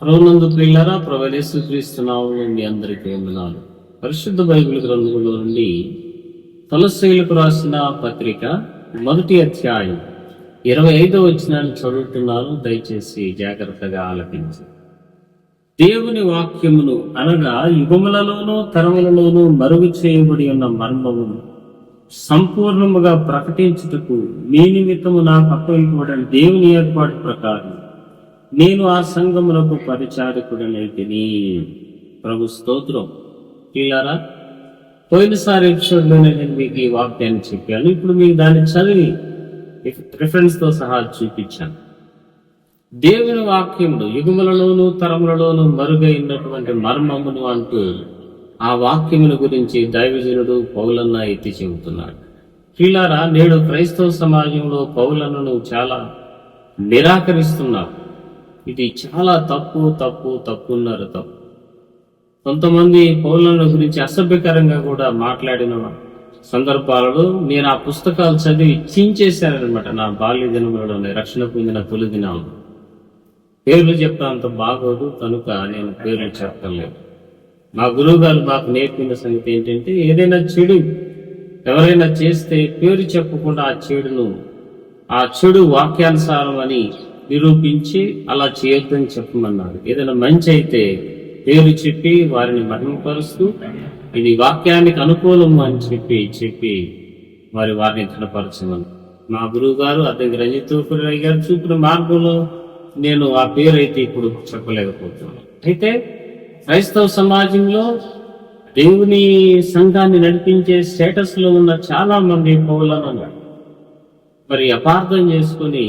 ప్రభునందు ప్రియులారా, ప్రభువైన యేసుక్రీస్తు నామములో మీ అందరికీ వందనాలు. పరిశుద్ధ బైబిల్ గ్రంథంలో నుండి కొలస్సీయులకు రాసిన పత్రిక 1వ అధ్యాయం 25వ వచనాన్ని చదువుతున్నాను. దయచేసి జాగ్రత్తగా ఆలకించు. దేవుని వాక్యమును అనగా యుగములలోనూ తరములలోనూ మరుగు చేయబడి ఉన్న మర్మమును సంపూర్ణముగా ప్రకటించుటకు మీ నిమిత్తము నాకు అప్పగింపబడిన దేవుని ఏర్పాటు ప్రకారం నేను ఆ సంఘమునకు పరిచారకుడనైతిని. ప్రభు స్తోత్రం. ప్రియులారా, పోయినసారి ఎపిసోడ్లోనే నేను మీకు ఈ వాక్యాన్ని చెప్పాను. ఇప్పుడు మీకు దాన్ని చదివి రిఫరెన్స్తో సహా చూపించాను. దేవుని వాక్యముడు యుగములలోనూ తరములలోనూ మరుగైనటువంటి మర్మమును అంటూ ఆ వాక్యముల గురించి దైవజనుడు పౌలన్న ఎత్తి చెబుతున్నాడు. ప్రియులారా, నేడు క్రైస్తవ సమాజంలో పౌలన్నను చాలా నిరాకరిస్తున్నారు. ఇది చాలా తప్పున్నారు. కొంతమంది పౌలన్న గురించి అసభ్యకరంగా కూడా మాట్లాడిన సందర్భాలలో నేను ఆ పుస్తకాలు చదివి చించేశానమాట. నా బాల్య దినములలోనే రక్షణ పొందిన తొలి దినాలు పేర్లు చెప్తా అంత బాగోదు కనుక నేను పేర్లు చెప్పలేదు. మా గురువు గారు మాకు నేర్పిన సంగతి ఏంటంటే, ఏదైనా చెడు ఎవరైనా చేస్తే పేరు చెప్పకుండా ఆ చెడు వాక్యానుసారం అని నిరూపించి అలా చేయొద్దని చెప్పమన్నారు. ఏదైనా మంచి అయితే పేరు చెప్పి వారిని మహిమపరుస్తూ ఇది వాక్యానికి అనుకూలం అని చెప్పి వారిని దృఢపరచమని మా గురువు గారు అతనికి రంజిత్ గారు చూపిన మార్గంలో నేను ఆ పేరు అయితే ఇప్పుడు చెప్పలేకపోతున్నాను. అయితే క్రైస్తవ సమాజంలో దేవుని సంఘాన్ని నడిపించే స్టేటస్ లో ఉన్న చాలా మంది పౌలను మరి అపార్థం చేసుకుని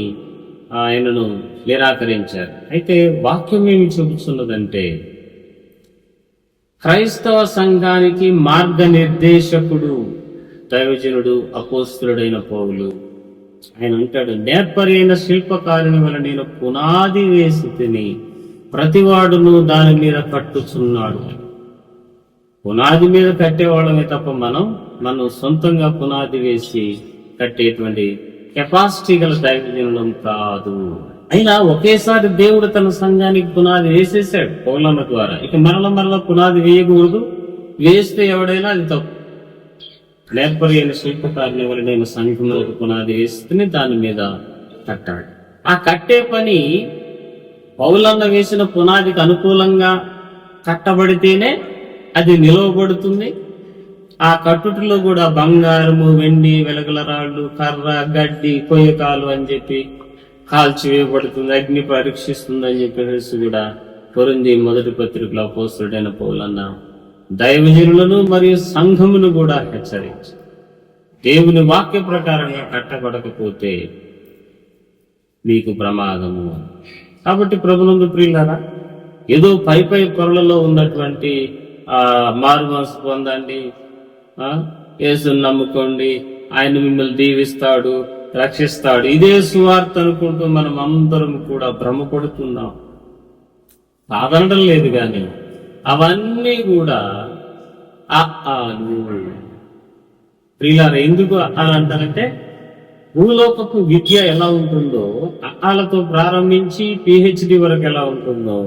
ఆయనను నిరాకరించారు. అయితే వాక్యం ఏమి చెబుతున్నదంటే, క్రైస్తవ సంఘానికి మార్గనిర్దేశకుడు దైవజనుడు అపోస్తలుడైన పౌలు. ఆయన అంటాడు, నేర్పరైన శిల్పకారుని వల్ల నేను పునాది వేసి తిని ప్రతివాడును దాని మీద కట్టుచున్నాడు. పునాది మీద కట్టేవాళ్ళమే తప్ప మనం సొంతంగా పునాది వేసి కట్టేటువంటి కెపాసిటీ గల దైవజనులం కాదు. అయినా ఒకేసారి దేవుడు తన సంఘానికి పునాది వేసేసాడు పౌలన్న ద్వారా. ఇక మరల పునాది వేయకూడదు. వేస్తే ఎవడైనా అది తప్పు. నేర్పరైన శిల్పకారుని వల్ల నేను సంఘంలోకి పునాది వేస్తేనే దాని మీద కట్టాడు. ఆ కట్టే పని పౌలన్న వేసిన పునాదికి అనుకూలంగా కట్టబడితేనే అది నిలవబడుతుంది. ఆ కట్టుటిలో కూడా బంగారము, వెండి, వెలగల రాళ్ళు, కర్ర, గడ్డి, కొయ్యకాలు అని చెప్పి కాల్చివేయబడుతుంది, అగ్ని పరీక్షిస్తుంది అని చెప్పేసి కూడా కొరింథీ మొదటి పత్రికలో అపోస్తలుడైన పౌలన్న దైవజనులను మరియు సంఘమును కూడా హెచ్చరించి దేవుని వాక్య ప్రకారంగా కట్టబడకపోతే మీకు ప్రమాదము. కాబట్టి ప్రభునందు ప్రియులారా, ఏదో పై పొరలలో ఉన్నటువంటి మారు మనసు పొందండి, యేసుని నమ్ముకోండి, ఆయన మిమ్మల్ని దీవిస్తాడు, రక్షిస్తాడు, ఇదే సువార్త అనుకుంటూ మనం అందరం కూడా భ్రమపడుతున్నాం. కాదనడం లేదు, కానీ అవన్నీ కూడా ప్రియులారా, ఎందుకు అలా అంటారంటే, భూలోకపు విద్య ఎలా ఉంటుందో అలతో ప్రారంభించి PhD వరకు ఎలా ఉంటుందో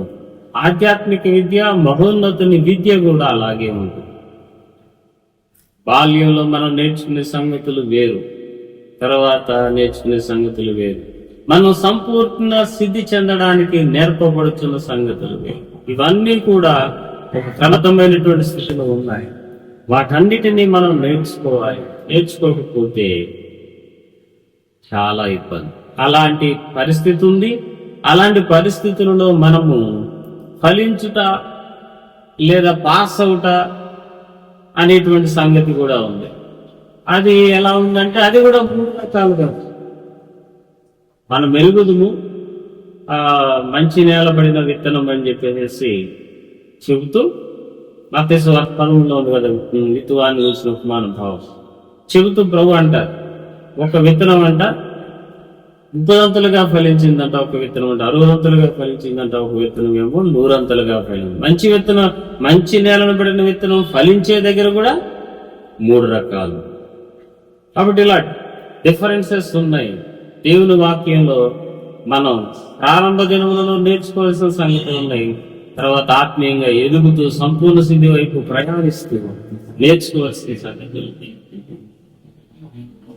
ఆధ్యాత్మిక విద్య, మహోన్నతుని విద్య కూడా అలాగే ఉంటుంది. బాల్యంలో మనం నేర్చుకునే సంగతులు వేరు, తర్వాత నేర్చుకునే సంగతులు వేరు. మనం సంపూర్ణ సిద్ధి చెందడానికి నేర్పబడుతున్న సంగతులు వేరు. ఇవన్నీ కూడా ఒక క్రమమైనటువంటి స్థితిలో ఉన్నాయి. వాటన్నిటినీ మనం నేర్చుకోవాలి. నేర్చుకోకపోతే చాలా ఇబ్బంది. అలాంటి పరిస్థితి ఉంది. అలాంటి పరిస్థితులలో మనము ఫలించుట లేదా పాస్ అవుట అనేటువంటి సంగతి కూడా ఉంది. అది ఎలా ఉందంటే, అది కూడా 3 రకాలుగా మనం మెరుగుదుము. మంచి నేలబడిన విత్తనం అని చెప్పేసి చెబుతూ మత్తయి సువార్త 10లో ఉంది కదా, విత్తువాన్ని చూసిన ఉపమాన భావం చెబుతూ ప్రభు అంటారు, ఒక విత్తనం అంట 30 ఫలించిందంట, ఒక విత్తనం అంట 60 ఫలించిందంట, ఒక విత్తనం ఏమో 100 ఫలించింది. మంచి విత్తనం, మంచి నేలను పడిన విత్తనం ఫలించే దగ్గర కూడా 3 రకాలు. కాబట్టి ఇలా డిఫరెన్సెస్ ఉన్నాయి. దేవుని వాక్యంలో మనం ప్రారంభ దినములలో నేర్చుకోవాల్సిన సంగతులు ఉన్నాయి. తర్వాత ఆత్మీయంగా ఎదుగుతూ సంపూర్ణ స్థితి వైపు ప్రయాణిస్తూ నేర్చుకోవాల్సిన సంగతులు.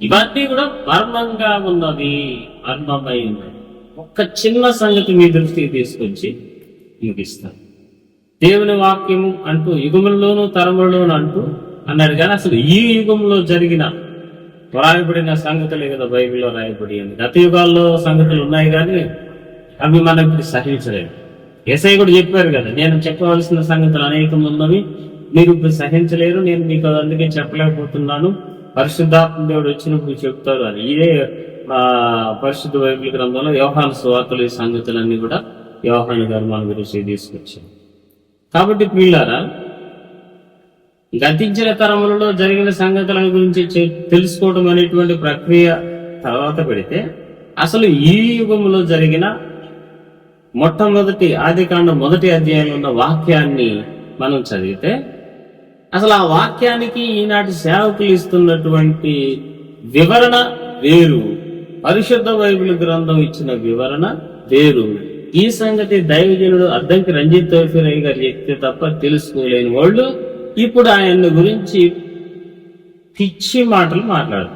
ఇవన్నీ కూడా మర్మంగా ఉన్నవి, మర్మమై ఉన్నవి. ఒక్క చిన్న సంగతి మీ దృష్టికి తీసుకొచ్చి ముగిస్తాను. దేవుని వాక్యము అంటూ యుగములలోను తరములలోను అంటూ అన్నాడు, కానీ అసలు ఈ యుగంలో జరిగిన రాయబడిన సంగతులే కదా బైబిల్లో రాయబడి ఉంది. గత యుగాల్లో సంగతులు ఉన్నాయి కానీ అవి మనం ఇప్పుడు సహించలేము. యేసయ్య కూడా చెప్పారు కదా, నేను చెప్పవలసిన సంగతులు అనేకం ఉన్నవి, మీరు ఇప్పుడు సహించలేరు, నేను మీకు అందుకే చెప్పలేకపోతున్నాను, పరిశుద్ధాత్మ దేవుడు వచ్చినప్పుడు చెప్తారు అని. ఇదే పరిశుద్ధ బైబిల్ గ్రంథంలో యోహాను సువార్తలు ఈ సంగతులన్నీ కూడా యోహాను గారు మన గురించి తీసుకొచ్చారు. కాబట్టి పిల్లారా, గతించిన తరములలో జరిగిన సంగతుల గురించి తెలుసుకోవడం అనేటువంటి ప్రక్రియ తర్వాత పెడితే, అసలు ఈ యుగంలో జరిగిన మొట్టమొదటి ఆదికాండం 1వ అధ్యాయంలో ఉన్న వాక్యాన్ని మనం చదివితే, అసలు ఆ వాక్యానికి ఈనాటి సేవకులు ఇస్తున్నటువంటి వివరణ వేరు, పరిశుద్ధ బైబిల్ గ్రంథం ఇచ్చిన వివరణ వేరు. ఈ సంగతి దైవజనుడు అద్దంకి రంజిత్ తోఫీరయ్య గారు చెప్తే తప్ప తెలుసుకోలేని వాళ్ళు ఇప్పుడు ఆయన గురించి పిచ్చి మాటలు మాట్లాడు.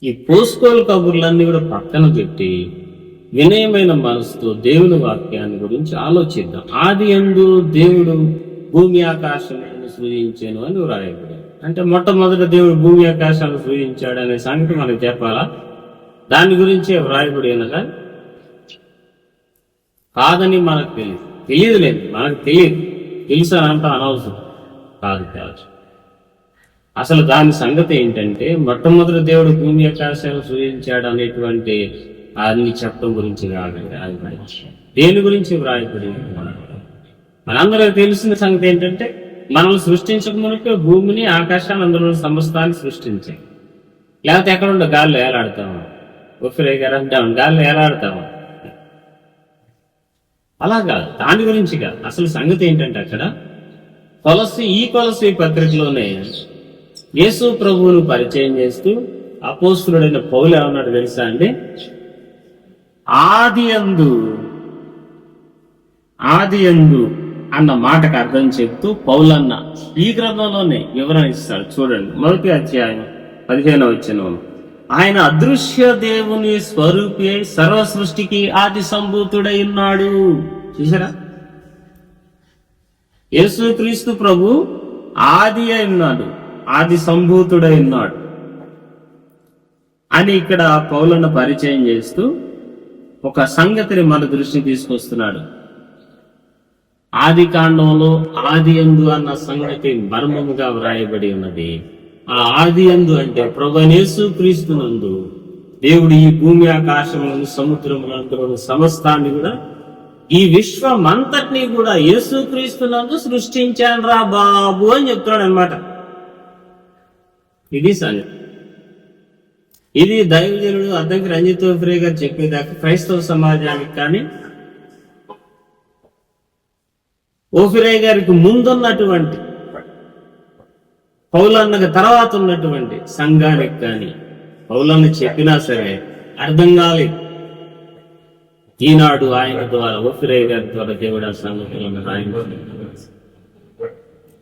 ఈ పోస్కోలు కబుర్లన్నీ కూడా పక్కన పెట్టి వినయమైన మనసుతో దేవుని వాక్యాన్ని గురించి ఆలోచిద్దాం. ఆది యందు దేవుడు భూమి ఆకాశాలను సృజించాను అని రాయబడి, అంటే మొట్టమొదట దేవుడు భూమి ఆకాశాలను సృజించాడు అనే సంగతి మనకు చెప్పాలా? దాని గురించి వ్రాయబడి అనగా కాదని మనకు తెలియదులేదు, మనకు తెలియదు, తెలుసానంట అనవసరం కాదు. అసలు దాని సంగతి ఏంటంటే, మొట్టమొదటి దేవుడు భూమి ఆకాశాలను సృజించాడు అనేటువంటి అన్ని చెప్పడం గురించి కాదు, దేని గురించి వ్రాయబడి. మనందరికీ తెలిసిన సంగతి ఏంటంటే, మనల్ని సృష్టించక మునిపే భూమిని ఆకాశాన్ని అందులో సమస్తాన్ని సృష్టించాయి. లేకపోతే ఎక్కడ ఉండే గాల్లో ఏలాడతాము, ఉఫిరయ్య గారు అంటాము గాల్లో ఏలాడతాము. అలా కాదు, దాని గురించి కాదు. అసలు సంగతి ఏంటంటే, అక్కడ ఈ కొలసి పత్రికలోనే యేసు ప్రభువును పరిచయం చేస్తూ అపోస్తులుడైన పౌలు ఏమన్నాడు తెలుసా అండి? ఆది యందు అన్న మాటకు అర్థం చెప్తూ పౌలన్న ఈ గ్రంథంలోనే వివరణ ఇస్తాడు. చూడండి, 1వ అధ్యాయం 15వ వచనం. ఆయన అదృశ్య దేవుని స్వరూపి అయి సర్వ సృష్టికి ఆది సంభూతుడై ఉన్నాడు. చూసారా, యేసుక్రీస్తు ప్రభు ఆది అయి ఉన్నాడు, ఆది సంభూతుడై ఉన్నాడు అని ఇక్కడ పౌలన్న పరిచయం చేస్తూ ఒక సంగతిని మన దృష్టికి తీసుకొస్తున్నాడు. ఆది కాండంలో ఆది యందు అన్న సంగతి మర్మముగా వ్రాయబడి ఉన్నది. ఆ ఆది యందు అంటే ప్రభువైన యేసుక్రీస్తునందు దేవుడు ఈ భూమి ఆకాశములను సముద్రములందులో సమస్తాన్ని కూడా, ఈ విశ్వమంతటినీ కూడా యేసుక్రీస్తునందు సృష్టించాను రా బాబు అని చెప్తున్నాడు అనమాట. ఇది సంగతి. ఇది దైవజనుడు అద్దంకి రంజిత్ తోఫీరయ్య గారు చెప్పేదాకా క్రైస్తవ సమాజానికి కానీ ఓఫీరయ్య గారికి ముందున్నటువంటి పౌలన్నకు తర్వాత ఉన్నటువంటి సంఘానికి కానీ పౌలన్న చెప్పినా సరే అర్థం కాలేదు. ఈనాడు ఆయన ద్వారా ఓఫీరయ్య గారి ద్వారా దేవుడు ఆ సంగతులను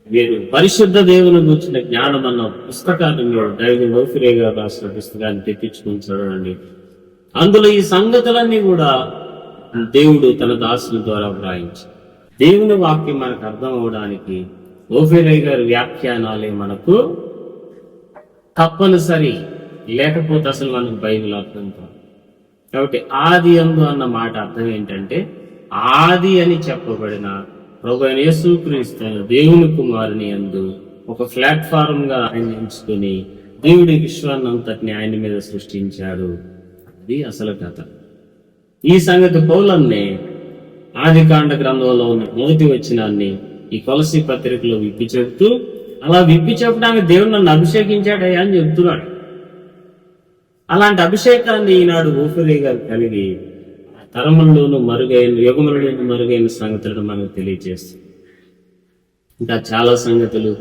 మీరు పరిశుద్ధ దేవుని గురించిన జ్ఞానం అన్న పుస్తకాన్ని మీరు దైవ ఓఫీరయ్య గారు రాసిన పుస్తకాన్ని తెప్పించుకుని చూడండి. అందులో ఈ సంగతులన్నీ కూడా దేవుడు తన దాసుల ద్వారా వ్రాయించారు. దేవుని వాక్యం మనకు అర్థం అవడానికి ఓఫీరయ్య గారి వ్యాఖ్యానాలే మనకు తప్పనిసరి, లేకపోతే అసలు మనకు బైబిల్ అర్థం కాదు. కాబట్టి ఆది యందు అన్న మాట అర్థం ఏంటంటే, ఆది అని చెప్పబడిన ప్రభువైన యేసుక్రీస్తు దేవుని కుమారుని యందు ఒక ప్లాట్ఫారం గా ఆయన ఎంచుకుని దేవుడి విశ్వాన్ని అంతటిని ఆయన మీద సృష్టించాడు. అది అసలు కథ. ఈ సంగతి పౌలన్నే ఆదికాండ గ్రంథంలో ఉన్న 1వ వచనాన్ని ఈ కొలసి పత్రికలో విప్పి చెబుతూ, అలా విప్పి చెప్పడానికి దేవుడు నన్ను అభిషేకించాడయ్యా అని చెప్తున్నాడు. అలాంటి అభిషేకాన్ని ఈనాడు ఓఫీరయ్య గారు కలిగి తరములలోనూ మరుగైన యుగములలోనూ మరుగైన సంగతులను మనకు తెలియజేస్తుంది. ఇంకా చాలా సంగతులు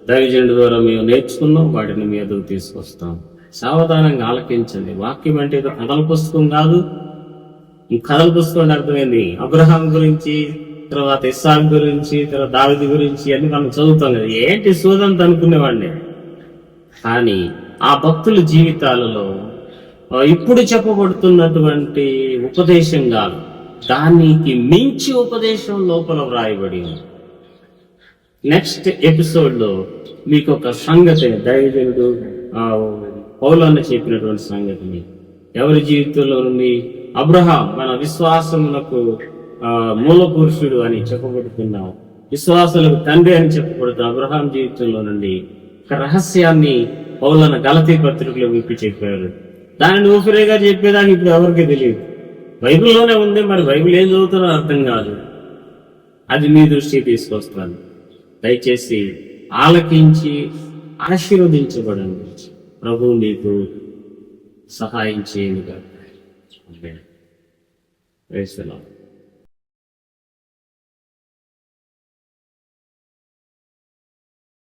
దైవజనుడి ద్వారా మేము నేర్చుకున్నాం, వాటిని మీ ఎదురు తీసుకొస్తాం. సావధానంగా ఆలకించండి. వాక్యం అంటే ఏదో కథల పుస్తకం కాదు. ఈ కథల పుస్తకం అర్థమైంది. అబ్రహాం గురించి, తర్వాత ఇస్సాకు గురించి, తర్వాత దావీదు గురించి అన్ని మనం చదువుతాం కదా. ఏంటి సోదంత అనుకునేవాడిని. కానీ ఆ భక్తుల జీవితాలలో ఇప్పుడు చెప్పబడుతున్నటువంటి ఉపదేశం కాదు, దానికి మించి ఉపదేశం లోపల వ్రాయబడి ఉంది. నెక్స్ట్ ఎపిసోడ్ లో మీకు ఒక సంగతి, దైవజనుడు పౌలన్న చెప్పినటువంటి సంగతిని ఎవరి జీవితంలో నుండి అబ్రహాం మన విశ్వాసములకు మూల పురుషుడు అని చెప్పబడుతున్నాం, విశ్వాసులకు తండ్రి అని చెప్పబడుతున్న అబ్రహాం జీవితంలో నుండి ఒక రహస్యాన్ని పౌలన్న గలతీ పత్రికలో విప్పి చెప్పారు. దానిని ఊపిరిగా చెప్పేదానికి ఇప్పుడు ఎవరికి తెలియదు. బైబిల్లోనే ఉంది, మరి బైబిల్ ఏం చదువుతారో అర్థం కాదు. అది మీ దృష్టికి తీసుకొస్తాను. దయచేసి ఆలకించి ఆశీర్వదించబడండి. ప్రభువు నీకు సహాయం చేయనుగా. Praise the lord.